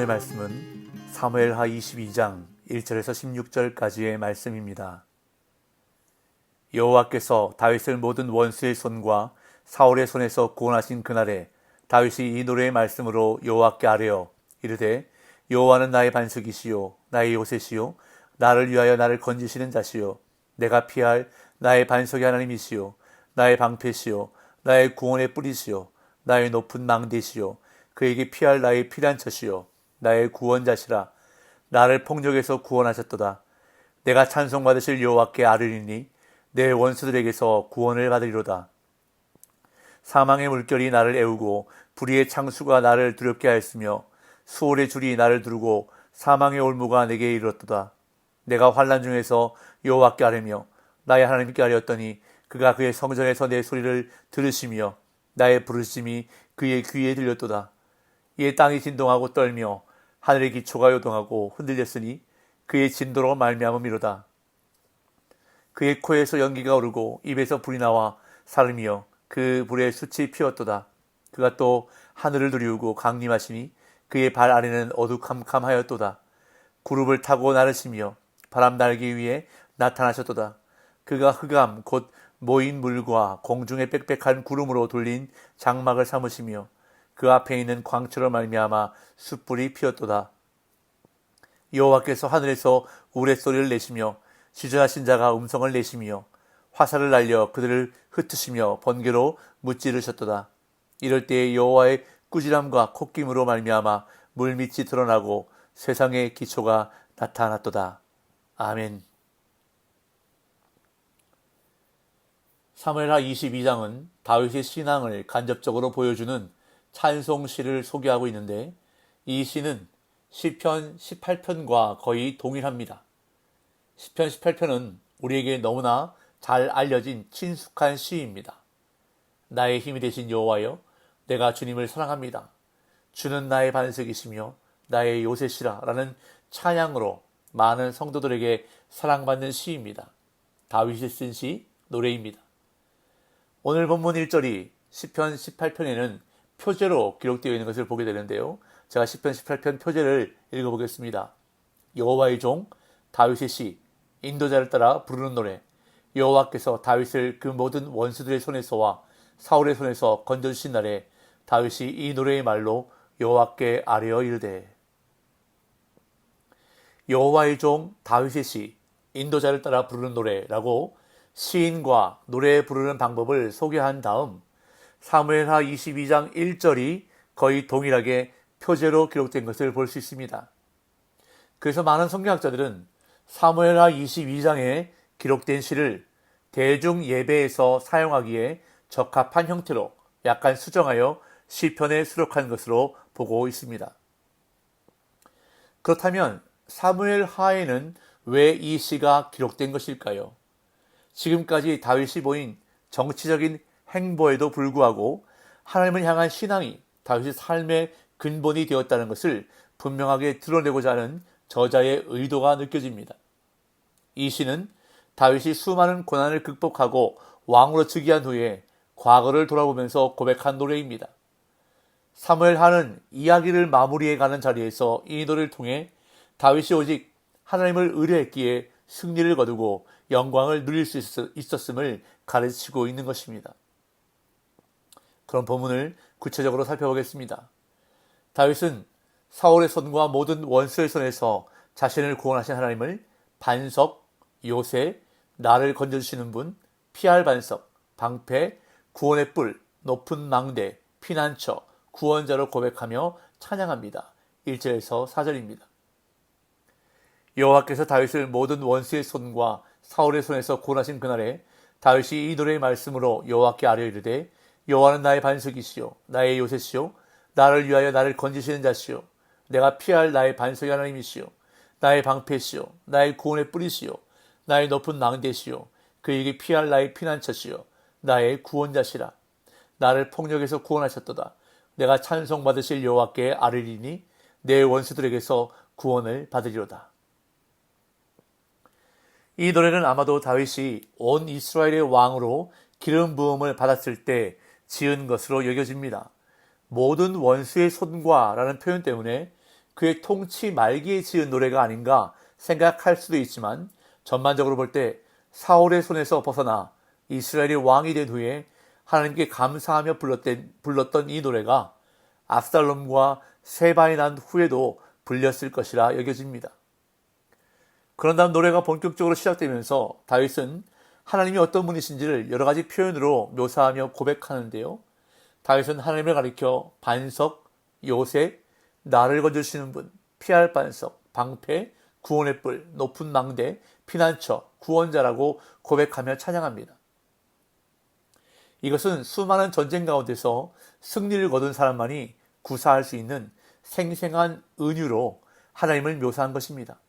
오늘의 말씀은 사무엘하 22장 1절에서 16절까지의 말씀입니다. 여호와께서 다윗을 모든 원수의 손과 사울의 손에서 구원하신 그날에 다윗이 이 노래의 말씀으로 여호와께 아뢰어 이르되 여호와는 나의 반석이시요 나의 요새시요 나를 위하여 나를 건지시는 자시요 내가 피할 나의 반석의 하나님이시요 나의 방패시요 나의 구원의 뿌리시요 나의 높은 망대시요 그에게 피할 나의 피난처시요 나의 구원자시라. 나를 폭력에서 구원하셨도다. 내가 찬송받으실 여호와께 아뢰리니 내 원수들에게서 구원을 받으리로다. 사망의 물결이 나를 애우고 불의의 창수가 나를 두렵게 하였으며 수월의 줄이 나를 두르고 사망의 올무가 내게 이르렀도다. 내가 환난 중에서 여호와께 아뢰며 나의 하나님께 아뢰었더니 그가 그의 성전에서 내 소리를 들으시며 나의 부르심이 그의 귀에 들렸도다. 이에 땅이 진동하고 떨며 하늘의 기초가 요동하고 흔들렸으니 그의 진도로 말미암음이로다. 그의 코에서 연기가 오르고 입에서 불이 나와 사름이여 그 불에 숯이 피었도다. 그가 또 하늘을 두리우고 강림하시니 그의 발 아래는 어두캄캄하였도다. 구름을 타고 나르시며 바람 날개 위에 나타나셨도다. 그가 흑암 곧 모인 물과 공중의 빽빽한 구름으로 돌린 장막을 삼으시며 그 앞에 있는 광처럼 말미암아 숯불이 피었도다. 여호와께서 하늘에서 우레소리를 내시며 지전하신 자가 음성을 내시며 화살을 날려 그들을 흩으시며 번개로 무찌르셨도다. 이럴 때에 여호와의 꾸지람과 콧김으로 말미암아 물밑이 드러나고 세상의 기초가 나타났도다. 아멘. 사무엘하 22장은 다윗의 신앙을 간접적으로 보여주는 찬송시를 소개하고 있는데 이 시는 시편 18편과 거의 동일합니다. 시편 18편은 우리에게 너무나 잘 알려진 친숙한 시입니다. 나의 힘이 되신 여호와여, 내가 주님을 사랑합니다. 주는 나의 반석이시며 나의 요새시라 라는 찬양으로 많은 성도들에게 사랑받는 시입니다. 다윗이 쓴 시, 노래입니다. 오늘 본문 1절이 시편 18편에는 표제로 기록되어 있는 것을 보게 되는데요. 제가 시편 18편 표제를 읽어보겠습니다. 여호와의 종 다윗의 시, 인도자를 따라 부르는 노래. 여호와께서 다윗을 그 모든 원수들의 손에서와 사울의 손에서 건져주신 날에 다윗이 이 노래의 말로 여호와께 아뢰어 이르되. 여호와의 종 다윗의 시, 인도자를 따라 부르는 노래라고 시인과 노래 부르는 방법을 소개한 다음 사무엘하 22장 1절이 거의 동일하게 표제로 기록된 것을 볼 수 있습니다. 그래서 많은 성경학자들은 사무엘하 22장에 기록된 시를 대중 예배에서 사용하기에 적합한 형태로 약간 수정하여 시편에 수록한 것으로 보고 있습니다. 그렇다면 사무엘하에는 왜 이 시가 기록된 것일까요? 지금까지 다윗이 보인 정치적인 행보에도 불구하고 하나님을 향한 신앙이 다윗의 삶의 근본이 되었다는 것을 분명하게 드러내고자 하는 저자의 의도가 느껴집니다. 이 시는 다윗이 수많은 고난을 극복하고 왕으로 즉위한 후에 과거를 돌아보면서 고백한 노래입니다. 사무엘하는 이야기를 마무리해가는 자리에서 이 노래를 통해 다윗이 오직 하나님을 의뢰했기에 승리를 거두고 영광을 누릴 수 있었음을 가르치고 있는 것입니다. 그런 본문을 구체적으로 살펴보겠습니다. 다윗은 사울의 손과 모든 원수의 손에서 자신을 구원하신 하나님을 반석, 요새, 나를 건져주시는 분, 피할 반석, 방패, 구원의 뿔, 높은 망대, 피난처, 구원자로 고백하며 찬양합니다. 1절에서 4절입니다. 여호와께서 다윗을 모든 원수의 손과 사울의 손에서 구원하신 그날에 다윗이 이 노래의 말씀으로 여호와께 아뢰어 이르되 여호와는 나의 반석이시요 나의 요새시요 나를 위하여 나를 건지시는 자시요 내가 피할 나의 반석의 하나님이시요 나의 방패시요 나의 구원의 뿌리시요 나의 높은 망대시요 그에게 피할 나의 피난처시요 나의 구원자시라. 나를 폭력에서 구원하셨도다. 내가 찬송받으실 여호와께 아뢰리니 내 원수들에게서 구원을 받으리로다. 이 노래는 아마도 다윗이 온 이스라엘의 왕으로 기름 부음을 받았을 때 지은 것으로 여겨집니다. 모든 원수의 손과 라는 표현 때문에 그의 통치 말기에 지은 노래가 아닌가 생각할 수도 있지만 전반적으로 볼 때 사울의 손에서 벗어나 이스라엘의 왕이 된 후에 하나님께 감사하며 불렀던 이 노래가 압살롬과 세바에 난 후에도 불렸을 것이라 여겨집니다. 그런 다음 노래가 본격적으로 시작되면서 다윗은 하나님이 어떤 분이신지를 여러 가지 표현으로 묘사하며 고백하는데요. 다윗은 하나님을 가리켜 반석, 요새, 나를 건져주시는 분, 피할 반석, 방패, 구원의 뿔, 높은 망대, 피난처, 구원자라고 고백하며 찬양합니다. 이것은 수많은 전쟁 가운데서 승리를 거둔 사람만이 구사할 수 있는 생생한 은유로 하나님을 묘사한 것입니다.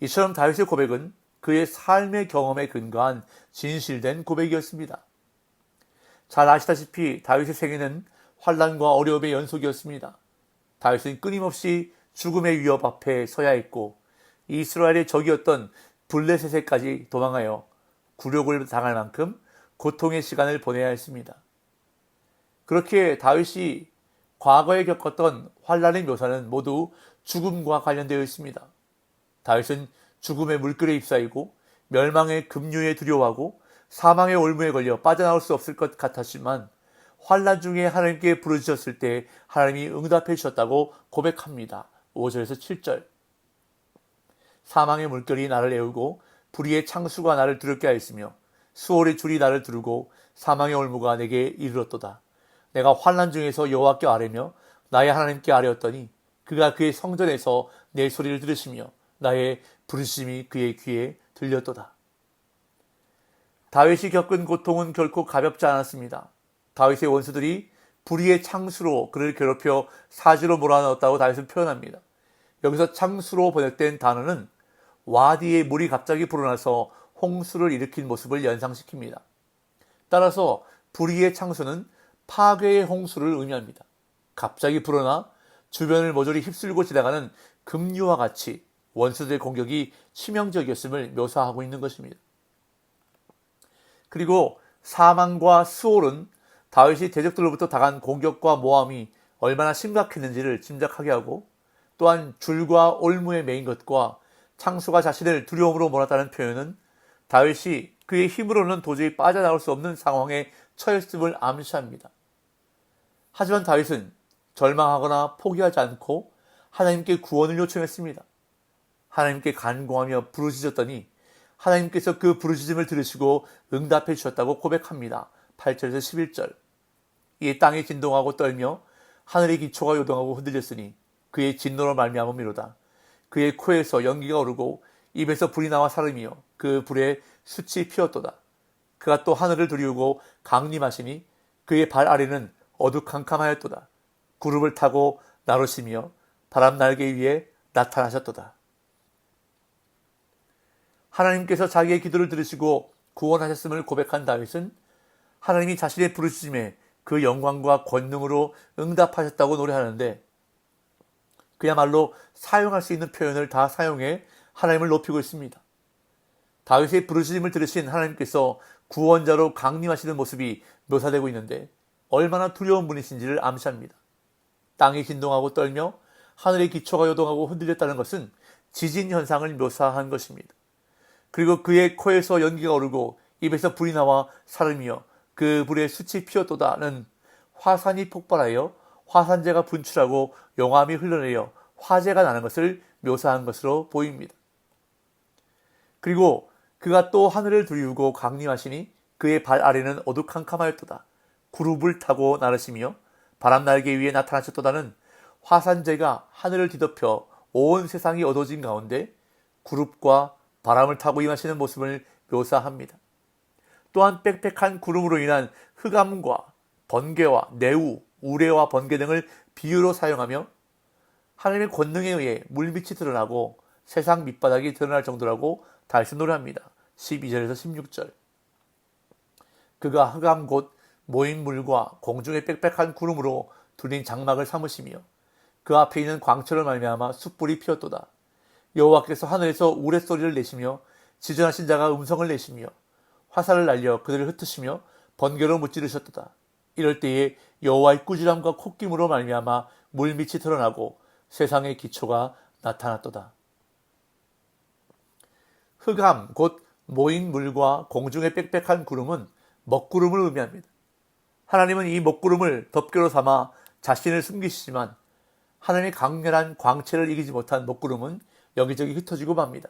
이처럼 다윗의 고백은 그의 삶의 경험에 근거한 진실된 고백이었습니다. 잘 아시다시피 다윗의 생애는 환난과 어려움의 연속이었습니다. 다윗은 끊임없이 죽음의 위협 앞에 서야 했고 이스라엘의 적이었던 블레셋에까지 도망하여 굴욕을 당할 만큼 고통의 시간을 보내야 했습니다. 그렇게 다윗이 과거에 겪었던 환난의 묘사는 모두 죽음과 관련되어 있습니다. 다윗은 죽음의 물결에 휩싸이고 멸망의 급류에 두려워하고 사망의 올무에 걸려 빠져나올 수 없을 것 같았지만 환난 중에 하나님께 부르짖었을 때 하나님이 응답해 주셨다고 고백합니다. 5절에서 7절. 사망의 물결이 나를 애우고 불의의 창수가 나를 두렵게 하였으며 수월의 줄이 나를 두르고 사망의 올무가 내게 이르렀도다. 내가 환난 중에서 여호와께 아뢰며 나의 하나님께 아뢰었더니 그가 그의 성전에서 내 소리를 들으시며 나의 부르심이 그의 귀에 들렸도다. 다윗이 겪은 고통은 결코 가볍지 않았습니다. 다윗의 원수들이 불의의 창수로 그를 괴롭혀 사지로 몰아넣었다고 다윗은 표현합니다. 여기서 창수로 번역된 단어는 와디에 물이 갑자기 불어나서 홍수를 일으킨 모습을 연상시킵니다. 따라서 불의의 창수는 파괴의 홍수를 의미합니다. 갑자기 불어나 주변을 모조리 휩쓸고 지나가는 급류와 같이 원수들의 공격이 치명적이었음을 묘사하고 있는 것입니다. 그리고 사망과 수월은 다윗이 대적들로부터 당한 공격과 모함이 얼마나 심각했는지를 짐작하게 하고 또한 줄과 올무에 매인 것과 창수가 자신을 두려움으로 몰았다는 표현은 다윗이 그의 힘으로는 도저히 빠져나올 수 없는 상황에 처했음을 암시합니다. 하지만 다윗은 절망하거나 포기하지 않고 하나님께 구원을 요청했습니다. 하나님께 간구하며 부르짖었더니 하나님께서 그 부르짖음을 들으시고 응답해 주셨다고 고백합니다. 8절에서 11절. 이에 땅이 진동하고 떨며 하늘의 기초가 요동하고 흔들렸으니 그의 진노로 말미암음이로다. 그의 코에서 연기가 오르고 입에서 불이 나와 사름이요 그 불에 숯이 피었도다. 그가 또 하늘을 두리우고 강림하시니 그의 발 아래는 어두캄캄하였도다. 구름을 타고 나르시며 바람 날개 위에 나타나셨도다. 하나님께서 자기의 기도를 들으시고 구원하셨음을 고백한 다윗은 하나님이 자신의 부르짖음에 그 영광과 권능으로 응답하셨다고 노래하는데 그야말로 사용할 수 있는 표현을 다 사용해 하나님을 높이고 있습니다. 다윗의 부르짖음을 들으신 하나님께서 구원자로 강림하시는 모습이 묘사되고 있는데 얼마나 두려운 분이신지를 암시합니다. 땅이 진동하고 떨며 하늘의 기초가 요동하고 흔들렸다는 것은 지진 현상을 묘사한 것입니다. 그리고 그의 코에서 연기가 오르고 입에서 불이 나와 사름이여 그 불에 숯이 피었도다는 화산이 폭발하여 화산재가 분출하고 용암이 흘러내려 화재가 나는 것을 묘사한 것으로 보입니다. 그리고 그가 또 하늘을 두리우고 강림하시니 그의 발 아래는 어두캄캄하였도다. 구름을 타고 나르시며 바람 날개 위에 나타나셨도다는 화산재가 하늘을 뒤덮여 온 세상이 어두워진 가운데 구름과 바람을 타고 임하시는 모습을 묘사합니다. 또한 빽빽한 구름으로 인한 흑암과 번개와 내우, 우레와 번개 등을 비유로 사용하며 하나님의 권능에 의해 물빛이 드러나고 세상 밑바닥이 드러날 정도라고 다윗은 노래합니다. 12절에서 16절. 그가 흑암 곧 모인 물과 공중의 빽빽한 구름으로 둘린 장막을 삼으시며 그 앞에 있는 광철을 말미암아 숯불이 피었도다. 여호와께서 하늘에서 우레소리를 내시며 지존하신 자가 음성을 내시며 화살을 날려 그들을 흩으시며 번개로 무찌르셨도다. 이럴 때에 여호와의 꾸지람과 콧김으로 말미암아 물밑이 드러나고 세상의 기초가 나타났도다. 흑암 곧 모인 물과 공중의 빽빽한 구름은 먹구름을 의미합니다. 하나님은 이 먹구름을 덮개로 삼아 자신을 숨기시지만 하나님의 강렬한 광채를 이기지 못한 먹구름은 여기저기 흩어지고 맙니다.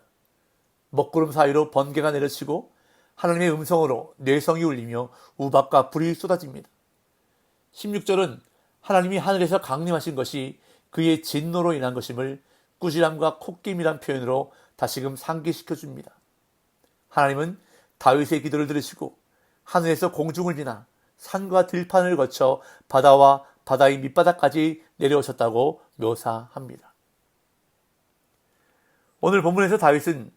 먹구름 사이로 번개가 내려치고 하나님의 음성으로 뇌성이 울리며 우박과 불이 쏟아집니다. 16절은 하나님이 하늘에서 강림하신 것이 그의 진노로 인한 것임을 꾸지람과 콧김이란 표현으로 다시금 상기시켜줍니다. 하나님은 다윗의 기도를 들으시고 하늘에서 공중을 지나 산과 들판을 거쳐 바다와 바다의 밑바닥까지 내려오셨다고 묘사합니다. 오늘 본문에서 다윗은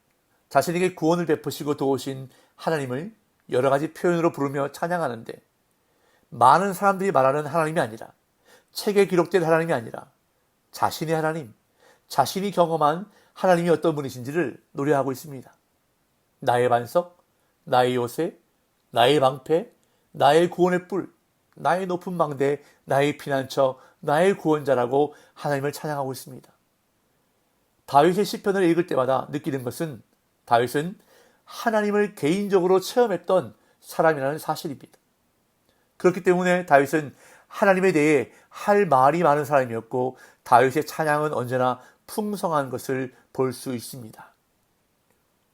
자신에게 구원을 베푸시고 도우신 하나님을 여러 가지 표현으로 부르며 찬양하는데, 많은 사람들이 말하는 하나님이 아니라, 책에 기록된 하나님이 아니라 자신의 하나님, 자신이 경험한 하나님이 어떤 분이신지를 노래하고 있습니다. 나의 반석, 나의 요새, 나의 방패, 나의 구원의 뿔, 나의 높은 망대, 나의 피난처, 나의 구원자라고 하나님을 찬양하고 있습니다. 다윗의 시편을 읽을 때마다 느끼는 것은 다윗은 하나님을 개인적으로 체험했던 사람이라는 사실입니다. 그렇기 때문에 다윗은 하나님에 대해 할 말이 많은 사람이었고, 다윗의 찬양은 언제나 풍성한 것을 볼 수 있습니다.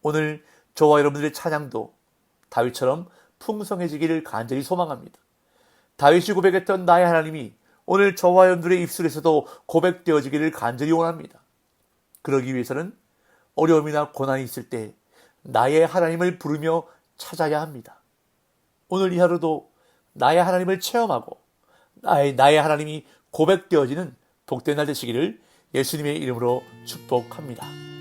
오늘 저와 여러분들의 찬양도 다윗처럼 풍성해지기를 간절히 소망합니다. 다윗이 고백했던 나의 하나님이 오늘 저와 여러분들의 입술에서도 고백되어지기를 간절히 원합니다. 그러기 위해서는 어려움이나 고난이 있을 때 나의 하나님을 부르며 찾아야 합니다. 오늘 이 하루도 나의 하나님을 체험하고 나의 하나님이 고백되어지는 복된 날 되시기를 예수님의 이름으로 축복합니다.